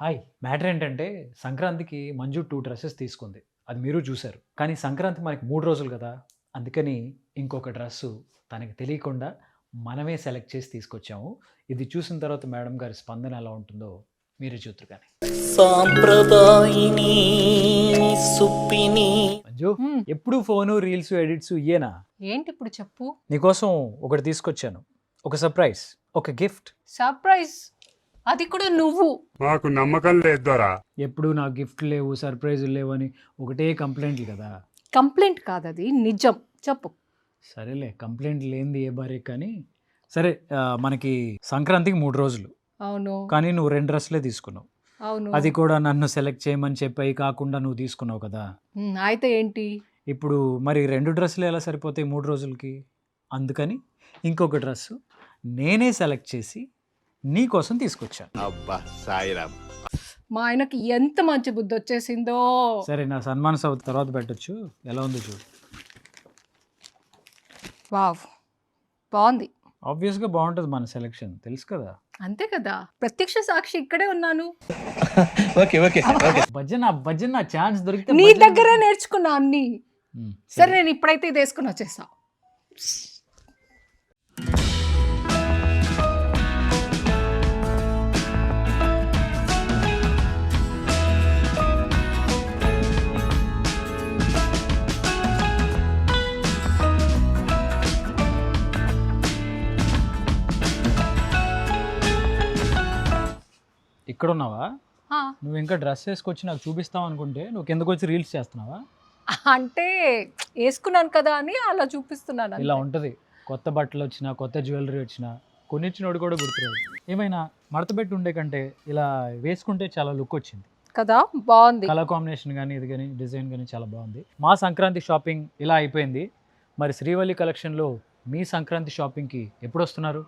Hi, matter ఏంటంటే సంక్రాంతికి Manju 2 dresses తీసుకుంది. అది మీరు చూసారు. కానీ సంక్రాంతి మనకి 3 రోజులు కదా! అందుకని ఇంకొక డ్రెస్సు తనకి తెలియకుండా మనమే సెలెక్ట్ చేసి తీసుకొచ్చాము. ఇది చూసిన తర్వాత మేడం గారి స్పందన ఎలా ఉంటుందో మీరే చూద్దురు గాని. సాంప్రదాయిని సుప్పిని మంజు, ఎప్పుడు ఫోను, రీల్స్, ఎడిట్స్ ఇయేనా? ఏంటి ఇప్పుడు చెప్పు. నీకోసం ఒకటి తీసుకొచ్చాను. ఒక సర్ప్రైజ్, ఒక గిఫ్ట్. సర్ప్రైజ్, అది కూడా నువ్వు. మాకు నమ్మకం లేదు దొరా. ఎప్పుడు నాకు గిఫ్ట్ లేవు, సర్ప్రైజులు లేవని ఒకటే కంప్లైంట్లు కదా. కంప్లైంట్ కాదు, అది నిజం. చెప్పు. సరేలే, కంప్లైంట్ లేనిది ఏ భార్య కానీ. సరే, మనకి సంక్రాంతికి 3 రోజులు, అవును కానీ నువ్వు 2 డ్రెస్సులే తీసుకున్నావు. అవును. అది కూడా నన్ను సెలెక్ట్ చేయమని చెప్పి కాకుండా నువ్వు తీసుకున్నావు కదా. అయితే ఏంటి? ఇప్పుడు మరి 2 డ్రెస్సులు ఎలా సరిపోతాయి 3 రోజులకి? అందుకని ఇంకొక డ్రెస్సు నేనే సెలెక్ట్ చేసి నీ కోసం తీసుకొచ్చాను. అబ్బా సాయిరామ్. మా ఆయనకి ఎంత మంచి బుద్ధి వచ్చేసిందో. సరే, నా సన్మాన సభ తర్వాత పెట్టొచ్చు. ఎలా ఉంది చూడు. వావ్, బాగుంది. ఆబ్వియస్గా బాగుంటుంది మన సెలెక్షన్, తెలుసు కదా. అంతే కదా, ప్రత్యక్ష సాక్షి ఇక్కడే ఉన్నాను. భజన భజన ఛాన్స్ దొరికితే నీ భజన. దగ్గరే నేర్చుకున్నా అన్ని. సరే, నేను ఇప్పుడైతే ఇది వేసుకుని వచ్చేసా. ఇక్కడ ఉన్నావా? ఆ, నువ్వు ఇంకా డ్రెస్ వేసుకొచ్చి నాకు చూపిస్తావు అనుకుంటే నువ్వు కిందకు వచ్చి రీల్స్ చేస్తున్నావా? అంటే వేసుకున్నాను కదా అని అలా చూపిస్తున్నాను అంతే. ఇలా ఉంటుంది. కొత్త బట్టలు వచ్చినా, కొత్త జ్యువెలరీ వచ్చినా కొనిచ్చినోడు కూడా గుర్తురాడు. ఏమైనా మడతపెట్టి ఉండే కంటే ఇలా వేసుకుంటే చాలా లుక్ వచ్చింది కదా, బాగుంది. కలర్ కాంబినేషన్ కానీ ఇది కానీ డిజైన్ కానీ చాలా బాగుంది. మా సంక్రాంతి షాపింగ్ ఇలా అయిపోయింది. మరి శ్రీవల్లి కలెక్షన్లో మీ సంక్రాంతి షాపింగ్కి ఎప్పుడు వస్తున్నారు?